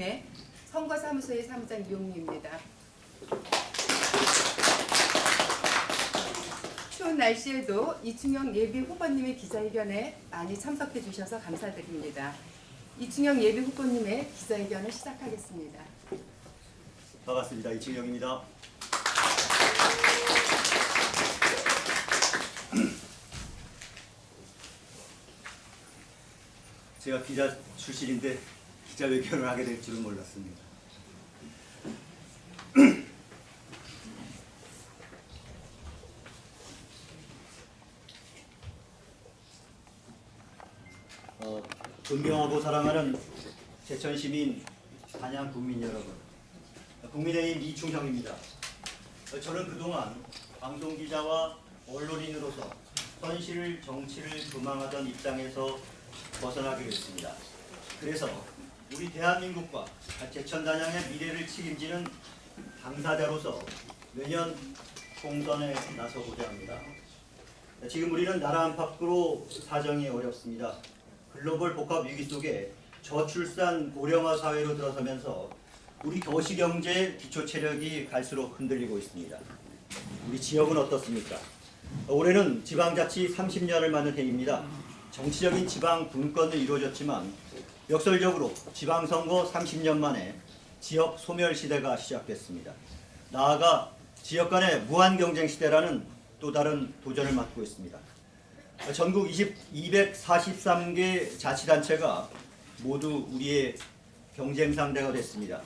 후보님의 선거사무소의 사무장 이용미입니다. 추운 날씨에도 이충영 예비 후보님의 기자회견에 많이 참석해 주셔서 감사드립니다. 이충영 예비 후보님의 기자회견을 시작하겠습니다. 반갑습니다. 이충영입니다. 제가 기자 출신인데 기자회견을 하게 될 줄은 몰랐습니다. 존경하고 사랑하는 제천시민, 단양 국민 여러분, 국민의힘 이충형입니다. 저는 그동안 방송기자와 언론인으로서 현실을, 정치를 도망하던 입장에서 벗어나기로 했습니다. 그래서 우리 대한민국과 제천 단양의 미래를 책임지는 당사자로서 내년 총선에 나서고자 합니다. 지금 우리는 나라 안팎으로 사정이 어렵습니다. 글로벌 복합 위기 속에 저출산 고령화 사회로 들어서면서 우리 도시경제의 기초 체력이 갈수록 흔들리고 있습니다. 우리 지역은 어떻습니까? 올해는 지방자치 30년을 맞는 해입니다. 정치적인 지방 분권은 이루어졌지만 역설적으로 지방선거 30년 만에 지역 소멸 시대가 시작됐습니다. 나아가 지역 간의 무한 경쟁 시대라는 또 다른 도전을 맞고 있습니다. 전국 243개 자치단체가 모두 우리의 경쟁 상대가 됐습니다.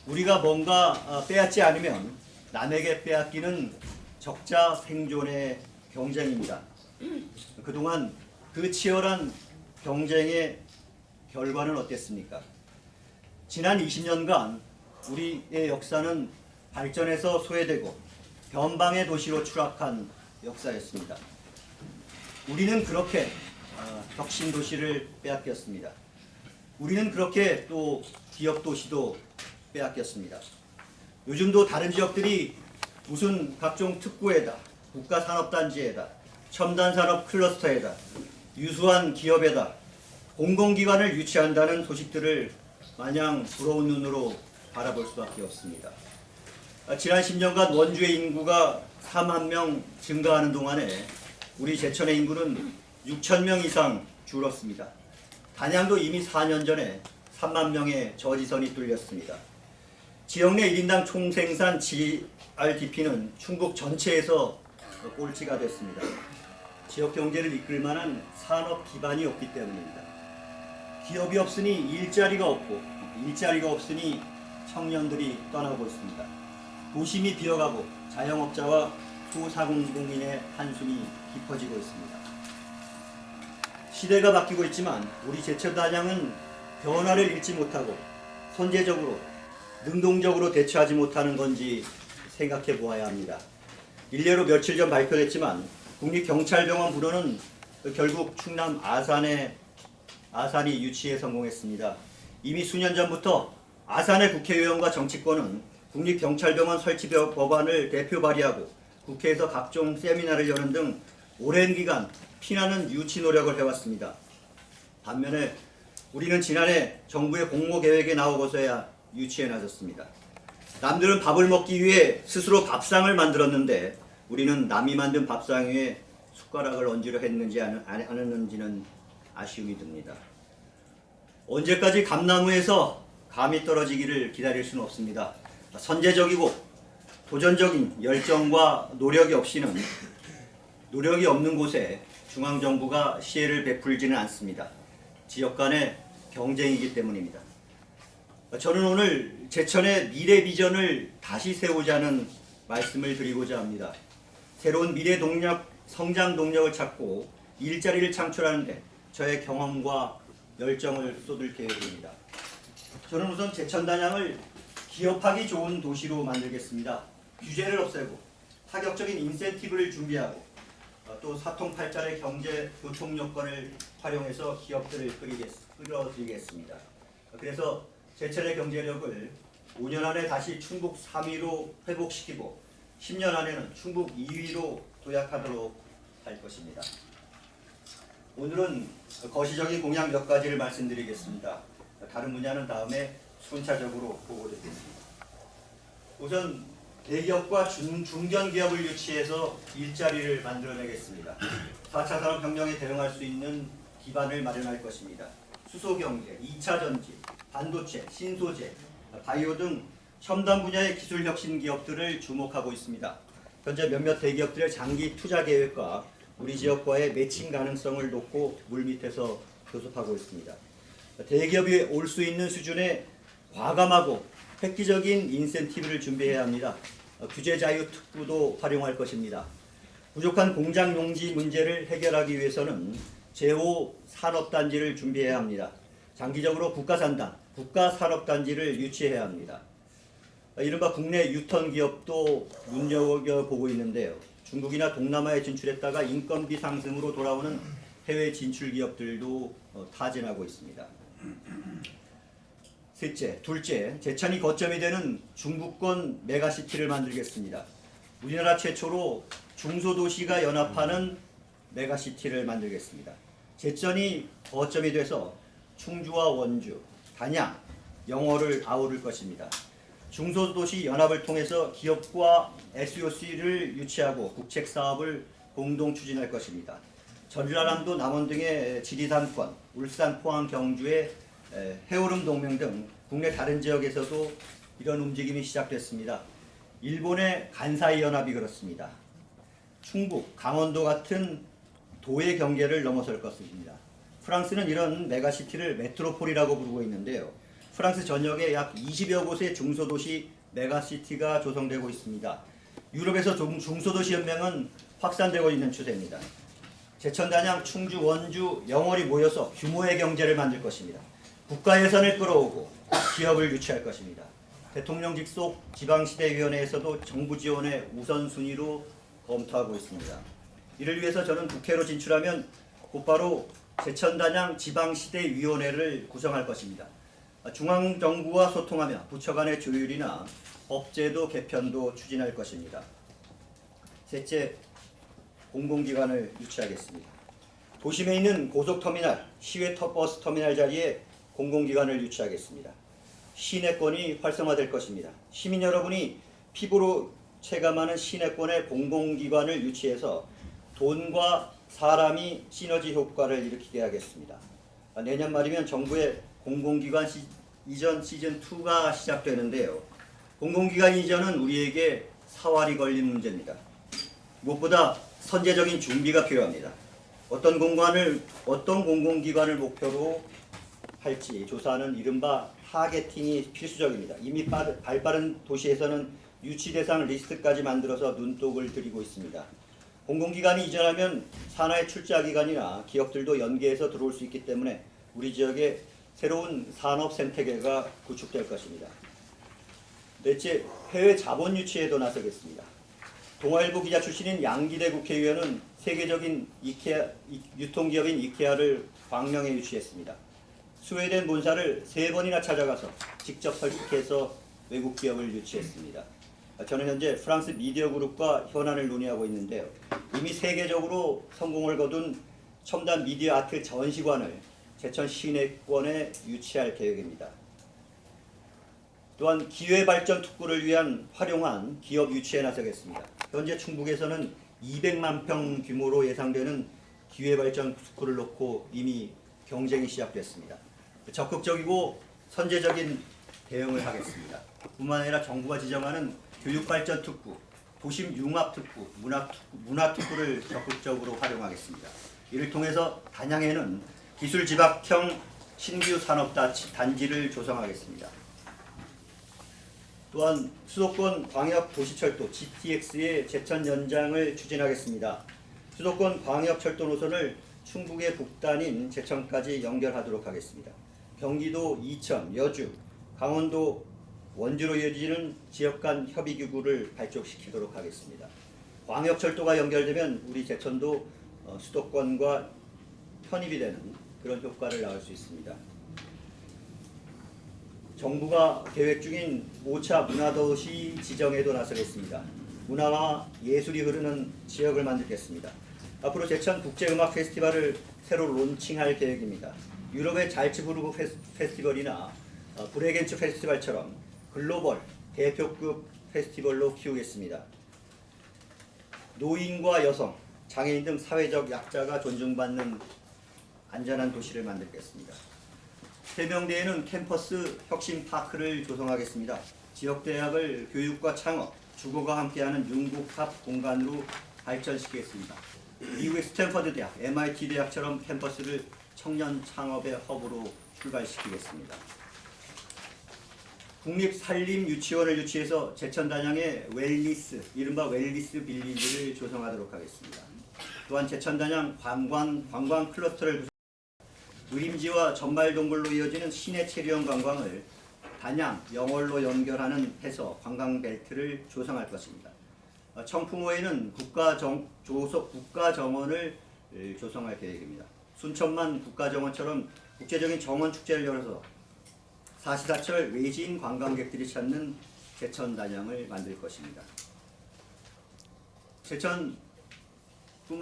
우리가 뭔가 빼앗지 않으면 남에게 빼앗기는 적자 생존의 경쟁입니다. 그동안 그 치열한 경쟁의 결과는 어땠습니까? 지난 20년간 우리의 역사는 발전에서 소외되고 변방의 도시로 추락한 역사였습니다. 우리는 그렇게 혁신 도시를 빼앗겼습니다. 우리는 그렇게 또 기업 도시도 빼앗겼습니다. 요즘도 다른 지역들이 무슨 각종 특구에다, 국가산업단지에다, 첨단산업 클러스터에다, 유수한 기업에다 공공기관을 유치한다는 소식들을 마냥 부러운 눈으로 바라볼 수밖에 없습니다. 지난 10년간 원주의 인구가 4만 명 증가하는 동안에 우리 제천의 인구는 6천 명 이상 줄었습니다. 단양도 이미 4년 전에 3만 명의 저지선이 뚫렸습니다. 지역 내 1인당 총생산 GRDP는 충북 전체에서 꼴찌가 됐습니다. 지역 경제를 이끌 만한 산업 기반이 없기 때문입니다. 기업이 없으니 일자리가 없고, 일자리가 없으니 청년들이 떠나고 있습니다. 도심이 비어가고 자영업자와 소상공인의 한숨이 깊어지고 있습니다. 시대가 바뀌고 있지만 우리 제천 단양은 변화를 잃지 못하고 선제적으로 능동적으로 대처하지 못하는 건지 생각해 보아야 합니다. 일례로 며칠 전 발표됐지만 국립경찰병원 부로는 결국 충남 아산이 유치에 성공했습니다. 이미 수년 전부터 아산의 국회의원과 정치권은 국립경찰병원 설치 법안을 대표 발의하고 국회에서 각종 세미나를 여는 등 오랜 기간 피나는 유치 노력을 해왔습니다. 반면에 우리는 지난해 정부의 공모계획에 나오고서야 유치에 나섰습니다. 남들은 밥을 먹기 위해 스스로 밥상을 만들었는데 우리는 남이 만든 밥상 위에 숟가락을 얹으려 했는지 안 했는지는 아쉬움이 듭니다. 언제까지 감나무에서 감이 떨어지기를 기다릴 수는 없습니다. 선제적이고 도전적인 열정과 노력이 없는 곳에 중앙정부가 시혜를 베풀지는 않습니다. 지역 간의 경쟁이기 때문입니다. 저는 오늘 제천의 미래 비전을 다시 세우자는 말씀을 드리고자 합니다. 새로운 미래 동력, 성장 동력을 찾고 일자리를 창출하는 데 저의 경험과 열정을 쏟을 계획입니다. 저는 우선 제천 단양을 기업하기 좋은 도시로 만들겠습니다. 규제를 없애고 파격적인 인센티브를 준비하고 또 사통팔달의 경제 교통 여건을 활용해서 기업들을 끌어들이겠습니다. 그래서 제천의 경제력을 5년 안에 다시 충북 3위로 회복시키고 10년 안에는 충북 2위로 도약하도록 할 것입니다. 오늘은 거시적인 공약 몇 가지를 말씀드리겠습니다. 다른 분야는 다음에 순차적으로 보고드리겠습니다. 우선 대기업과 중견 기업을 유치해서 일자리를 만들어내겠습니다. 4차 산업혁명에 대응할 수 있는 기반을 마련할 것입니다. 수소경제, 2차 전지, 반도체, 신소재, 바이오 등 첨단 분야의 기술 혁신 기업들을 주목하고 있습니다. 현재 몇몇 대기업들의 장기 투자 계획과 우리 지역과의 매칭 가능성을 놓고 물밑에서 교섭하고 있습니다. 대기업이 올 수 있는 수준의 과감하고 획기적인 인센티브를 준비해야 합니다. 규제 자유 특구도 활용할 것입니다. 부족한 공장 용지 문제를 해결하기 위해서는 제5 산업단지를 준비해야 합니다. 장기적으로 국가산단, 국가산업단지를 유치해야 합니다. 이른바 국내 유턴 기업도 눈여겨보고 있는데요. 중국이나 동남아에 진출했다가 인건비 상승으로 돌아오는 해외 진출 기업들도 타진하고 있습니다. 둘째, 제천이 거점이 되는 중부권 메가시티를 만들겠습니다. 우리나라 최초로 중소도시가 연합하는 메가시티를 만들겠습니다. 제천이 거점이 돼서 충주와 원주, 단양, 영월을 아우를 것입니다. 중소도시 연합을 통해서 기업과 SOC를 유치하고 국책사업을 공동 추진할 것입니다. 전라남도 남원 등의 지리산권, 울산, 포항, 경주의 해오름 동맹 등 국내 다른 지역에서도 이런 움직임이 시작됐습니다. 일본의 간사이 연합이 그렇습니다. 충북, 강원도 같은 도의 경계를 넘어설 것입니다. 프랑스는 이런 메가시티를 메트로폴이라고 부르고 있는데요. 프랑스 전역에 약 20여 곳의 중소도시 메가시티가 조성되고 있습니다. 유럽에서 중소도시 연맹은 확산되고 있는 추세입니다. 제천, 단양, 충주, 원주, 영월이 모여서 규모의 경제를 만들 것입니다. 국가 예산을 끌어오고 기업을 유치할 것입니다. 대통령 직속 지방시대위원회에서도 정부 지원의 우선순위로 검토하고 있습니다. 이를 위해서 저는 국회로 진출하면 곧바로 제천, 단양 지방시대위원회를 구성할 것입니다. 중앙정부와 소통하며 부처 간의 조율이나 법제도 개편도 추진할 것입니다. 셋째, 공공기관을 유치하겠습니다. 도심에 있는 고속터미널, 시외버스 터미널 자리에 공공기관을 유치하겠습니다. 시내권이 활성화될 것입니다. 시민 여러분이 피부로 체감하는 시내권의 공공기관을 유치해서 돈과 사람이 시너지 효과를 일으키게 하겠습니다. 내년 말이면 정부의 공공기관 이전 시즌2가 시작되는데요. 공공기관 이전은 우리에게 사활이 걸린 문제입니다. 무엇보다 선제적인 준비가 필요합니다. 어떤 공공기관을 목표로 할지 조사하는 이른바 타겟팅이 필수적입니다. 이미 발빠른 도시에서는 유치 대상 리스트까지 만들어서 눈독을 들이고 있습니다. 공공기관이 이전하면 산하의 출자기관이나 기업들도 연계해서 들어올 수 있기 때문에 우리 지역에 새로운 산업 생태계가 구축될 것입니다. 넷째, 해외 자본 유치에도 나서겠습니다. 동아일보 기자 출신인 양기대 국회의원은 세계적인 유통기업인 이케아를 광명에 유치했습니다. 스웨덴 본사를 3번이나 찾아가서 직접 설득해서 외국 기업을 유치했습니다. 저는 현재 프랑스 미디어 그룹과 현안을 논의하고 있는데요. 이미 세계적으로 성공을 거둔 첨단 미디어 아트 전시관을 제천 시내권에 유치할 계획입니다. 또한 기회발전 특구를 위한 활용한 기업 유치에 나서겠습니다. 현재 충북에서는 200만 평 규모로 예상되는 기회발전 특구를 놓고 이미 경쟁이 시작됐습니다. 적극적이고 선제적인 대응을 하겠습니다. 뿐만 아니라 정부가 지정하는 교육발전 특구, 도심 융합 특구, 문화 특구를 적극적으로 활용하겠습니다. 이를 통해서 단양에는 기술집합형 신규 산업단지를 조성하겠습니다. 또한 수도권 광역도시철도 GTX의 제천 연장을 추진하겠습니다. 수도권 광역철도 노선을 충북의 북단인 제천까지 연결하도록 하겠습니다. 경기도 이천, 여주, 강원도 원주로 이어지는 지역 간 협의기구를 발족시키도록 하겠습니다. 광역철도가 연결되면 우리 제천도 수도권과 편입이 되는 그런 효과를 낳을 수 있습니다. 정부가 계획 중인 5차 문화도시 지정에도 나서겠습니다. 문화와 예술이 흐르는 지역을 만들겠습니다. 앞으로 제천 국제음악 페스티벌을 새로 론칭할 계획입니다. 유럽의 잘츠부르크 페스티벌이나 브레겐츠 페스티벌처럼 글로벌 대표급 페스티벌로 키우겠습니다. 노인과 여성, 장애인 등 사회적 약자가 존중받는 안전한 도시를 만들겠습니다. 해병대에는 캠퍼스 혁신파크를 조성하겠습니다. 지역대학을 교육과 창업, 주거가 함께하는 융복합 공간으로 발전시키겠습니다. 미국의 스탠퍼드 대학, MIT 대학처럼 캠퍼스를 청년 창업의 허브로 출발시키겠습니다. 국립산림유치원을 유치해서 제천단양에 웰니스, 이른바 웰니스 빌리지를 조성하도록 하겠습니다. 또한 제천단양 관광 클러스터를 구성, 의림지와 전말동굴로 이어지는 시내 체류형 관광을 단양, 영월로 연결하는 해서 관광벨트를 조성할 것입니다. 청풍호에는 국가정원을 조성할 계획입니다. 순천만 국가정원처럼 국제적인 정원축제를 열어서 사시사철 외지인 관광객들이 찾는 제천단양을 만들 것입니다. 제천뿐만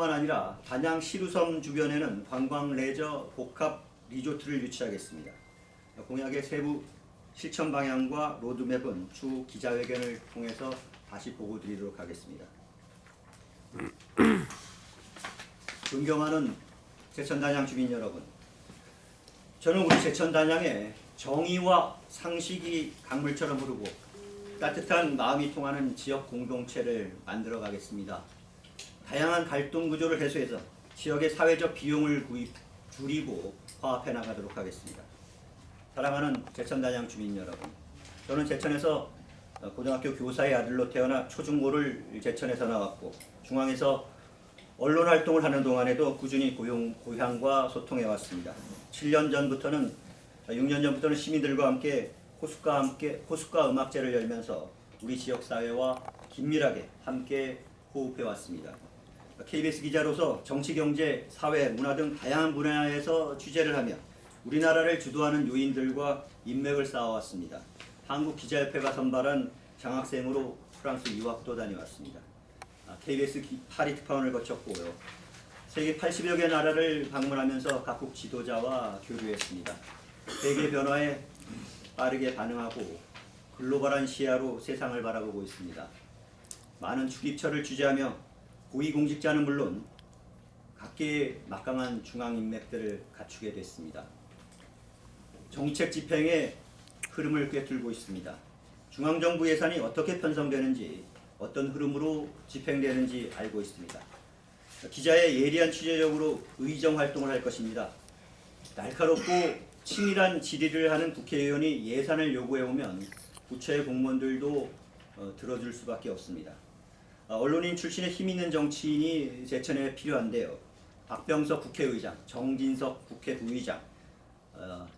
아니라 단양 시루섬 주변에는 관광 레저 복합 리조트를 유치하겠습니다. 공약의 세부 실천 방향과 로드맵은 추후 기자회견을 통해서 다시 보고 드리도록 하겠습니다. 존경하는 제천단양 주민 여러분, 저는 우리 제천단양에 정의와 상식이 강물처럼 흐르고 따뜻한 마음이 통하는 지역 공동체를 만들어 가겠습니다. 다양한 갈등 구조를 해소해서 지역의 사회적 비용을 줄이고 화합해 나가도록 하겠습니다. 사랑하는 제천단양 주민 여러분, 저는 제천에서 고등학교 교사의 아들로 태어나 초중고를 제천에서 나왔고 중앙에서 언론 활동을 하는 동안에도 꾸준히 고향과 소통해 왔습니다. 6년 전부터는 시민들과 함께 호숫가 음악제를 열면서 우리 지역 사회와 긴밀하게 함께 호흡해 왔습니다. KBS 기자로서 정치, 경제, 사회, 문화 등 다양한 분야에서 취재를 하며 우리나라를 주도하는 요인들과 인맥을 쌓아왔습니다. 한국기자협회가 선발한 장학생으로 프랑스 유학도 다녀왔습니다. KBS 파리 특파원을 거쳤고요. 세계 80여 개 나라를 방문하면서 각국 지도자와 교류했습니다. 세계 변화에 빠르게 반응하고 글로벌한 시야로 세상을 바라보고 있습니다. 많은 출입처를 취재하며 고위공직자는 물론 각계의 막강한 중앙인맥들을 갖추게 됐습니다. 정책 집행의 흐름을 꿰뚫고 있습니다. 중앙정부 예산이 어떻게 편성되는지, 어떤 흐름으로 집행되는지 알고 있습니다. 기자의 예리한 취재력으로 의정 활동을 할 것입니다. 날카롭고 치밀한 질의를 하는 국회의원이 예산을 요구해오면 부처의 공무원들도 들어줄 수밖에 없습니다. 언론인 출신의 힘있는 정치인이 제천에 필요한데요. 박병석 국회의장, 정진석 국회 부의장,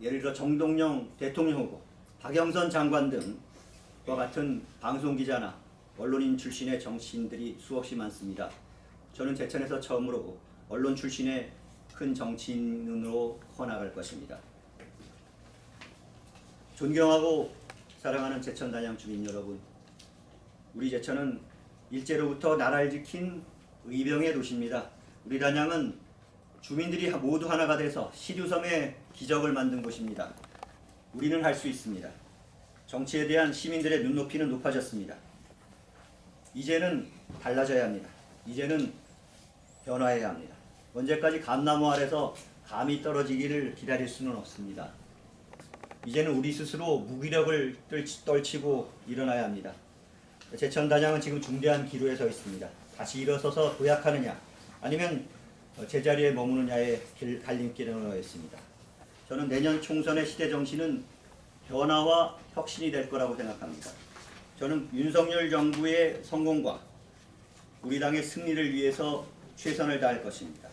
예를 들어 정동영 대통령 후보, 박영선 장관 등과 같은 방송기자나 언론인 출신의 정치인들이 수없이 많습니다. 저는 제천에서 처음으로 언론 출신의 큰 정치인으로 커나갈 것입니다. 존경하고 사랑하는 제천단양 주민 여러분, 우리 제천은 일제로부터 나라를 지킨 의병의 도시입니다. 우리 단양은 주민들이 모두 하나가 돼서 시류섬의 기적을 만든 곳입니다. 우리는 할 수 있습니다. 정치에 대한 시민들의 눈높이는 높아졌습니다. 이제는 달라져야 합니다. 이제는 변화해야 합니다. 언제까지 감나무 아래서 감이 떨어지기를 기다릴 수는 없습니다. 이제는 우리 스스로 무기력을 떨치고 일어나야 합니다. 제천단양은 지금 중대한 기로에 서 있습니다. 다시 일어서서 도약하느냐 아니면 제자리에 머무느냐의 갈림길에 놓여 있습니다. 저는 내년 총선의 시대 정신은 변화와 혁신이 될 거라고 생각합니다. 저는 윤석열 정부의 성공과 우리 당의 승리를 위해서 최선을 다할 것입니다.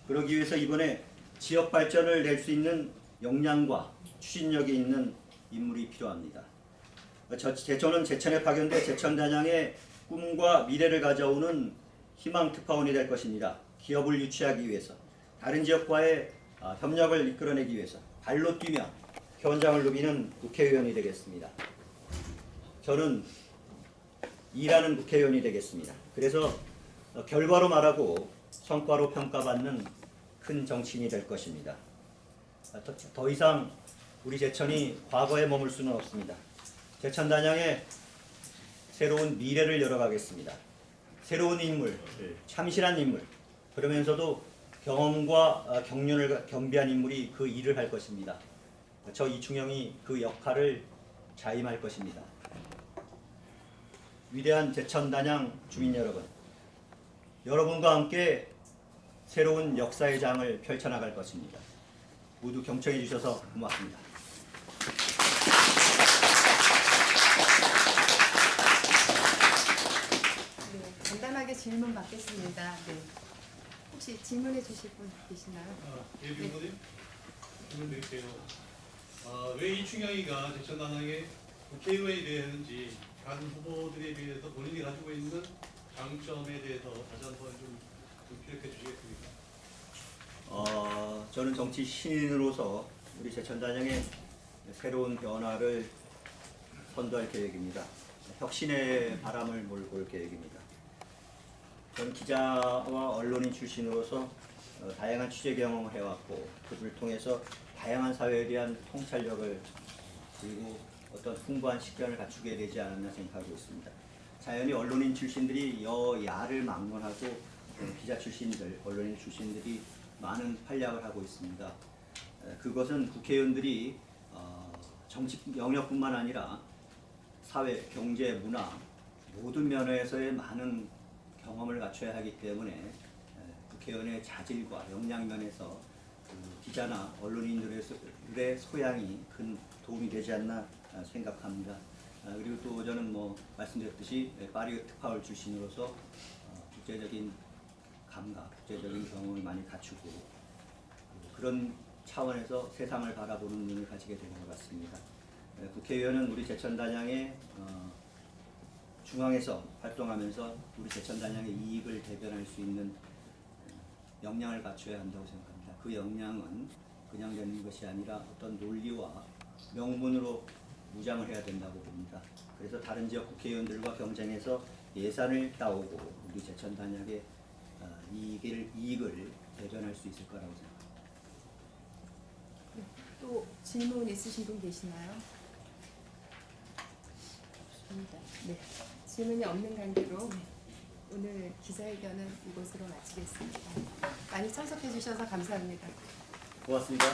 그러기 위해서 이번에 지역 발전을 낼 수 있는 역량과 추진력이 있는 인물이 필요합니다. 저는 제천에 파견돼 제천단양의 꿈과 미래를 가져오는 희망 특파원이 될 것입니다. 기업을 유치하기 위해서, 다른 지역과의 협력을 이끌어내기 위해서 발로 뛰며 현장을 누비는 국회의원이 되겠습니다. 저는 일하는 국회의원이 되겠습니다. 그래서 결과로 말하고 성과로 평가받는 큰 정치인이 될 것입니다. 더 이상 우리 제천이 과거에 머물 수는 없습니다. 제천단양에 새로운 미래를 열어가겠습니다. 새로운 인물, 참신한 인물, 그러면서도 경험과 경륜을 겸비한 인물이 그 일을 할 것입니다. 저 이충영이 그 역할을 자임할 것입니다. 위대한 제천단양 주민 여러분, 여러분과 함께 새로운 역사의 장을 펼쳐나갈 것입니다. 모두 경청해 주셔서 고맙습니다. 네, 간단하게 질문 받겠습니다. 네. 혹시 질문해 주실 분 계시나요? 예, 비서님 질문 드릴게요. 왜 이충영이가 제천단양의 국회의원이 되었는지 다른 후보들에 비해서 본인이 가지고 있는 장점에 대해서 다시 한번 좀 기억해 주시겠습니까? 저는 정치 신인으로서 우리 제천단양의 새로운 변화를 선도할 계획입니다. 혁신의 바람을 몰고 올 계획입니다. 저는 기자와 언론인 출신으로서 다양한 취재 경험을 해왔고 그들을 통해서 다양한 사회에 대한 통찰력을 그리고 어떤 풍부한 식견을 갖추게 되지 않았나 생각하고 있습니다. 자연히 언론인 출신들이 여야를 막론하고 기자 출신들, 언론인 출신들이 많은 활약을 하고 있습니다. 그것은 국회의원들이 정치 영역뿐만 아니라 사회, 경제, 문화 모든 면에서의 많은 경험을 갖춰야 하기 때문에 국회의원의 자질과 역량 면에서 기자나 언론인들의 소양이 큰 도움이 되지 않나 생각합니다. 그리고 또 저는 말씀드렸듯이 파리 특파원 출신으로서 국제적인 감각, 국제적인 경험을 많이 갖추고 그런 차원에서 세상을 바라보는 눈을 가지게 되는 것 같습니다. 국회의원은 우리 제천단양의 중앙에서 활동하면서 우리 제천단양의 이익을 대변할 수 있는 역량을 갖춰야 한다고 생각합니다. 그 역량은 그냥 되는 것이 아니라 어떤 논리와 명분으로 무장을 해야 된다고 봅니다. 그래서 다른 지역 국회의원들과 경쟁해서 예산을 따오고 우리 제천단양의 이익을 대변할 수 있을 거라고 생각합니다. 또 질문 있으신 분 계시나요? 없습니다. 네. 질문이 없는 관계로 오늘 기자회견은 이곳으로 마치겠습니다. 많이 참석해 주셔서 감사합니다. 고맙습니다.